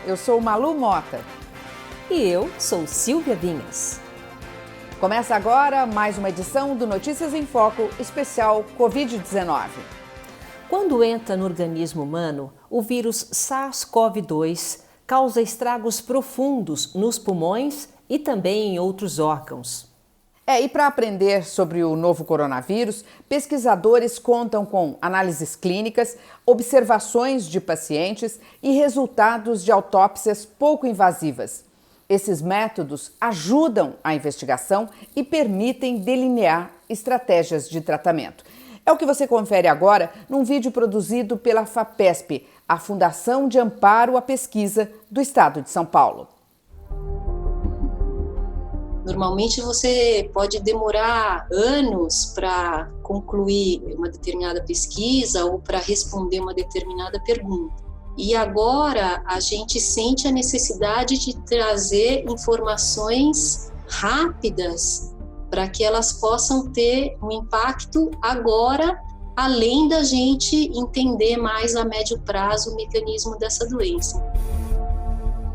eu sou Malu Mota. E eu sou Silvia Vinhas. Começa agora mais uma edição do Notícias em Foco, especial Covid-19. Quando entra no organismo humano, o vírus SARS-CoV-2 causa estragos profundos nos pulmões e também em outros órgãos. E para aprender sobre o novo coronavírus, pesquisadores contam com análises clínicas, observações de pacientes e resultados de autópsias pouco invasivas. Esses métodos ajudam a investigação e permitem delinear estratégias de tratamento. É o que você confere agora num vídeo produzido pela FAPESP, a Fundação de Amparo à Pesquisa do Estado de São Paulo. Normalmente você pode demorar anos para concluir uma determinada pesquisa ou para responder uma determinada pergunta. E agora a gente sente a necessidade de trazer informações rápidas para que elas possam ter um impacto agora, além da gente entender mais a médio prazo o mecanismo dessa doença.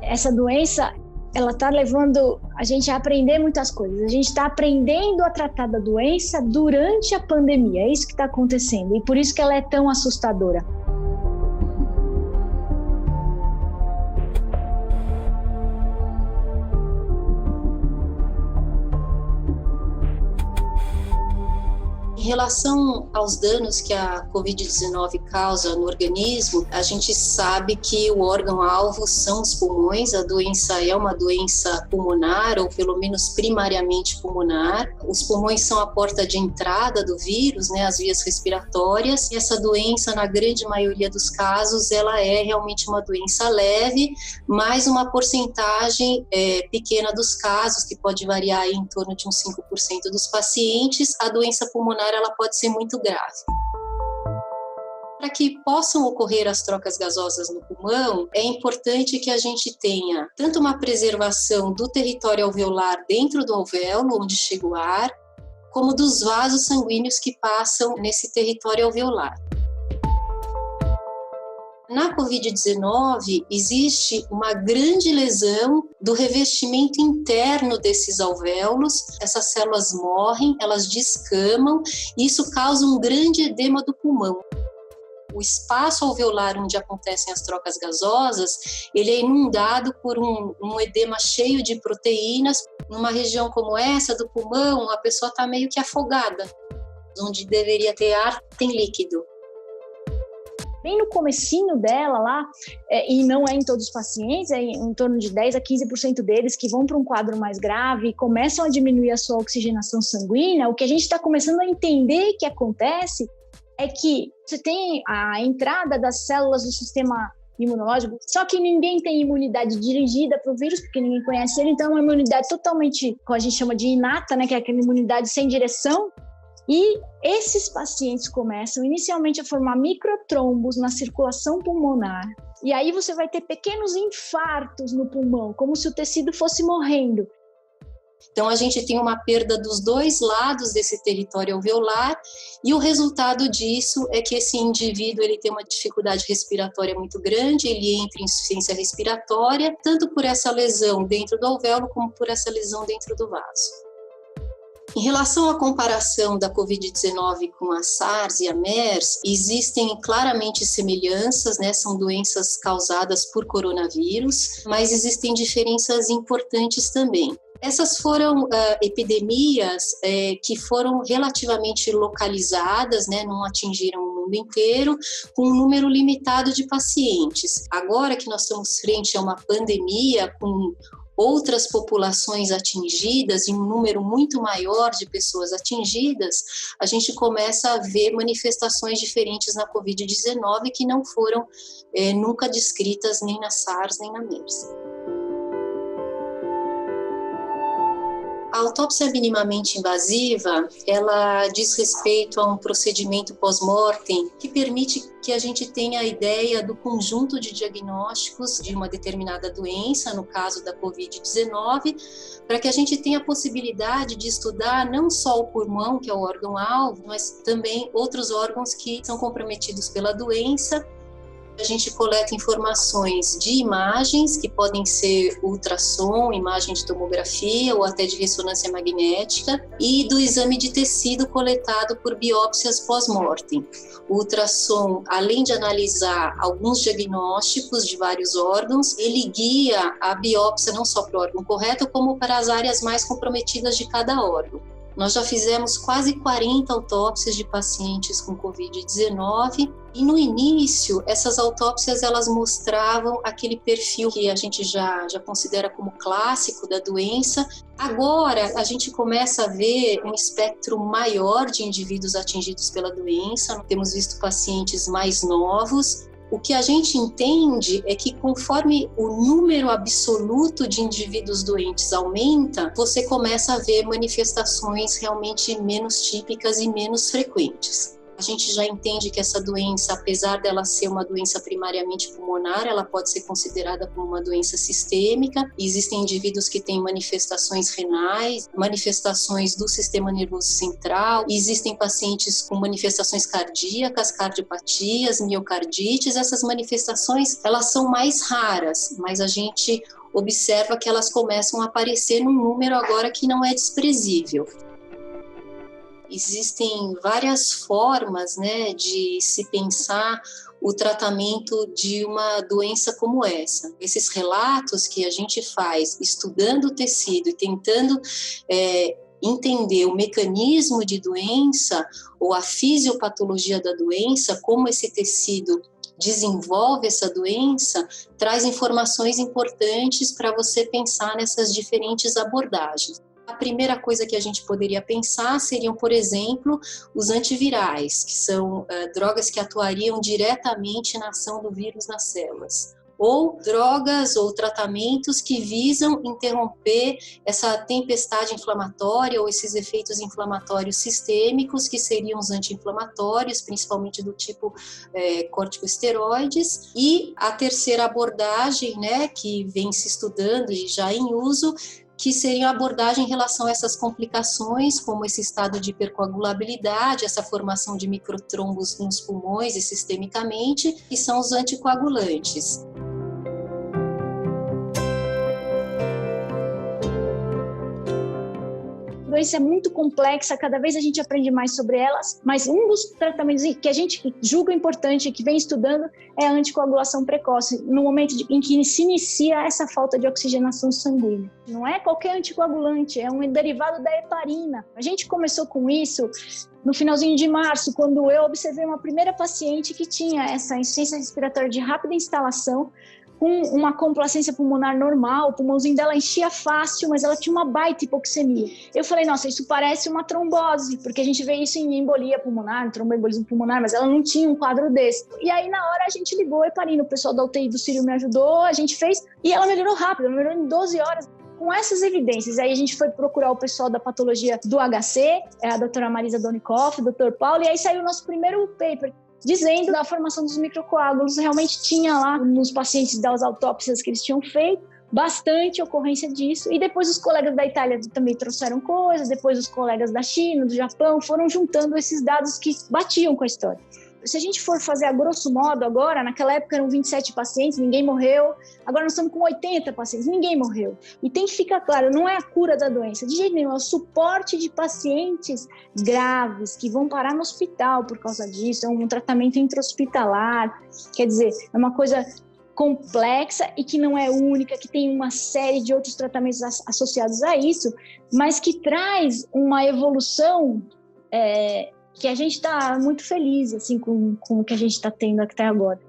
Essa doença, ela está levando a gente a aprender muitas coisas. A gente está aprendendo a tratar da doença durante a pandemia. É isso que está acontecendo e por isso que ela é tão assustadora. Em relação aos danos que a Covid-19 causa no organismo, a gente sabe que o órgão-alvo são os pulmões. A doença é uma doença pulmonar, ou pelo menos primariamente pulmonar. Os pulmões são a porta de entrada do vírus, as vias respiratórias. E essa doença, na grande maioria dos casos, ela é realmente uma doença leve, mas uma porcentagem pequena dos casos, que pode variar em torno de uns 5% dos pacientes, a doença pulmonar ela pode ser muito grave. Para que possam ocorrer as trocas gasosas no pulmão, é importante que a gente tenha tanto uma preservação do território alveolar dentro do alvéolo, onde chega o ar, como dos vasos sanguíneos que passam nesse território alveolar. Na Covid-19, existe uma grande lesão do revestimento interno desses alvéolos. Essas células morrem, elas descamam, e isso causa um grande edema do pulmão. O espaço alveolar onde acontecem as trocas gasosas, ele é inundado por um edema cheio de proteínas. Numa região como essa do pulmão, a pessoa está meio que afogada. Onde deveria ter ar, tem líquido. Bem no comecinho dela lá, e não é em todos os pacientes, é em torno de 10 a 15% deles que vão para um quadro mais grave e começam a diminuir a sua oxigenação sanguínea. O que a gente está começando a entender que acontece é que você tem a entrada das células do sistema imunológico, só que ninguém tem imunidade dirigida para o vírus, porque ninguém conhece ele, então é uma imunidade totalmente, como a gente chama de inata, que é aquela imunidade sem direção. E esses pacientes começam inicialmente a formar microtrombos na circulação pulmonar. E aí você vai ter pequenos infartos no pulmão, como se o tecido fosse morrendo. Então a gente tem uma perda dos dois lados desse território alveolar, e o resultado disso é que esse indivíduo ele tem uma dificuldade respiratória muito grande, ele entra em insuficiência respiratória, tanto por essa lesão dentro do alvéolo como por essa lesão dentro do vaso. Em relação à comparação da Covid-19 com a SARS e a MERS, existem claramente semelhanças, são doenças causadas por coronavírus, mas existem diferenças importantes também. Essas foram epidemias que foram relativamente localizadas, não atingiram o mundo inteiro, com um número limitado de pacientes. Agora que nós estamos frente a uma pandemia com outras populações atingidas e um número muito maior de pessoas atingidas, a gente começa a ver manifestações diferentes na Covid-19 que não foram nunca descritas nem na SARS nem na MERS. A autópsia minimamente invasiva, ela diz respeito a um procedimento pós-mortem que permite que a gente tenha a ideia do conjunto de diagnósticos de uma determinada doença, no caso da Covid-19, para que a gente tenha a possibilidade de estudar não só o pulmão, que é o órgão-alvo, mas também outros órgãos que são comprometidos pela doença. A gente coleta informações de imagens, que podem ser ultrassom, imagem de tomografia ou até de ressonância magnética, e do exame de tecido coletado por biópsias pós-mortem. O ultrassom, além de analisar alguns diagnósticos de vários órgãos, ele guia a biópsia não só para o órgão correto, como para as áreas mais comprometidas de cada órgão. Nós já fizemos quase 40 autópsias de pacientes com Covid-19 e no início essas autópsias elas mostravam aquele perfil que a gente já considera como clássico da doença. Agora a gente começa a ver um espectro maior de indivíduos atingidos pela doença, temos visto pacientes mais novos. O que a gente entende é que conforme o número absoluto de indivíduos doentes aumenta, você começa a ver manifestações realmente menos típicas e menos frequentes. A gente já entende que essa doença, apesar dela ser uma doença primariamente pulmonar, ela pode ser considerada como uma doença sistêmica. Existem indivíduos que têm manifestações renais, manifestações do sistema nervoso central, existem pacientes com manifestações cardíacas, cardiopatias, miocardites. Essas manifestações, elas são mais raras, mas a gente observa que elas começam a aparecer num número agora que não é desprezível. Existem várias formas, né, de se pensar o tratamento de uma doença como essa. Esses relatos que a gente faz estudando o tecido e tentando entender o mecanismo de doença ou a fisiopatologia da doença, como esse tecido desenvolve essa doença, traz informações importantes para você pensar nessas diferentes abordagens. A primeira coisa que a gente poderia pensar seriam, por exemplo, os antivirais, que são drogas que atuariam diretamente na ação do vírus nas células. Ou drogas ou tratamentos que visam interromper essa tempestade inflamatória ou esses efeitos inflamatórios sistêmicos, que seriam os anti-inflamatórios, principalmente do tipo corticosteroides. E a terceira abordagem, né, que vem se estudando e já em uso, que seria a abordagem em relação a essas complicações, como esse estado de hipercoagulabilidade, essa formação de microtrombos nos pulmões e sistemicamente, que são os anticoagulantes. A doença é muito complexa, cada vez a gente aprende mais sobre elas, mas um dos tratamentos que a gente julga importante, que vem estudando, é a anticoagulação precoce, no momento em que se inicia essa falta de oxigenação sanguínea. Não é qualquer anticoagulante, é um derivado da heparina. A gente começou com isso no finalzinho de março, quando eu observei uma primeira paciente que tinha essa insuficiência respiratória de rápida instalação, com uma complacência pulmonar normal, o pulmãozinho dela enchia fácil, mas ela tinha uma baita hipoxemia. Eu falei, nossa, isso parece uma trombose, porque a gente vê isso em embolia pulmonar, tromboembolismo pulmonar, mas ela não tinha um quadro desse. E aí, na hora, a gente ligou a heparina, o pessoal da UTI do Sírio me ajudou, a gente fez, e ela melhorou rápido, ela melhorou em 12 horas. Com essas evidências, aí a gente foi procurar o pessoal da patologia do HC, a doutora Marisa Donikoff, o doutor Paulo, e aí saiu o nosso primeiro paper, dizendo da formação dos microcoágulos. Realmente tinha lá nos pacientes das autópsias que eles tinham feito bastante ocorrência disso, e depois os colegas da Itália também trouxeram coisas, depois os colegas da China, do Japão, foram juntando esses dados que batiam com a história. Se a gente for fazer a grosso modo agora, naquela época eram 27 pacientes, ninguém morreu, agora nós estamos com 80 pacientes, ninguém morreu. E tem que ficar claro, não é a cura da doença, de jeito nenhum, é o suporte de pacientes graves que vão parar no hospital por causa disso, é um tratamento intra-hospitalar, quer dizer, é uma coisa complexa e que não é única, que tem uma série de outros tratamentos associados a isso, mas que traz uma evolução que a gente está muito feliz assim, com o que a gente está tendo até agora.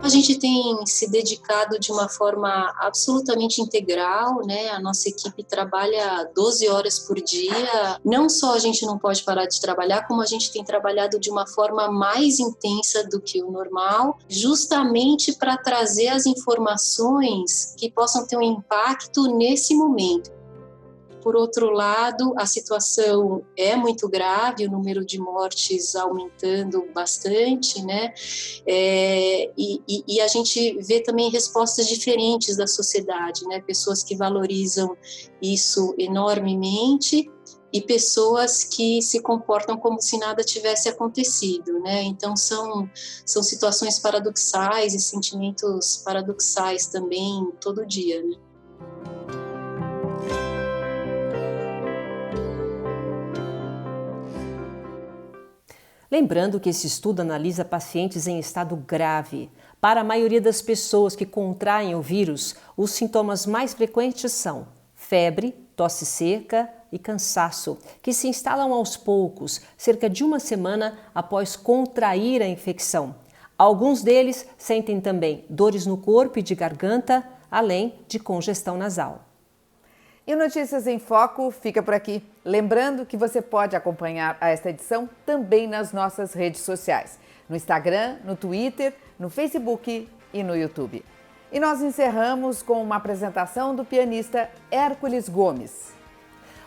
A gente tem se dedicado de uma forma absolutamente integral, né? A nossa equipe trabalha 12 horas por dia. Não só a gente não pode parar de trabalhar, como a gente tem trabalhado de uma forma mais intensa do que o normal, justamente para trazer as informações que possam ter um impacto nesse momento. Por outro lado, a situação é muito grave, o número de mortes aumentando bastante, né? E a gente vê também respostas diferentes da sociedade, né? Pessoas que valorizam isso enormemente e pessoas que se comportam como se nada tivesse acontecido, né? Então são situações paradoxais e sentimentos paradoxais também todo dia, né? Lembrando que esse estudo analisa pacientes em estado grave. Para a maioria das pessoas que contraem o vírus, os sintomas mais frequentes são febre, tosse seca e cansaço, que se instalam aos poucos, cerca de uma semana após contrair a infecção. Alguns deles sentem também dores no corpo e de garganta, além de congestão nasal. E o Notícias em Foco fica por aqui. Lembrando que você pode acompanhar esta edição também nas nossas redes sociais, no Instagram, no Twitter, no Facebook e no YouTube. E nós encerramos com uma apresentação do pianista Hércules Gomes.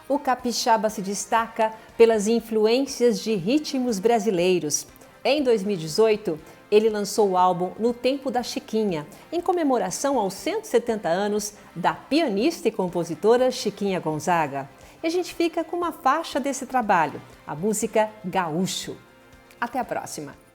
O capixaba se destaca pelas influências de ritmos brasileiros. Em 2018, ele lançou o álbum No Tempo da Chiquinha, em comemoração aos 170 anos da pianista e compositora Chiquinha Gonzaga. E a gente fica com uma faixa desse trabalho, a música Gaúcho. Até a próxima!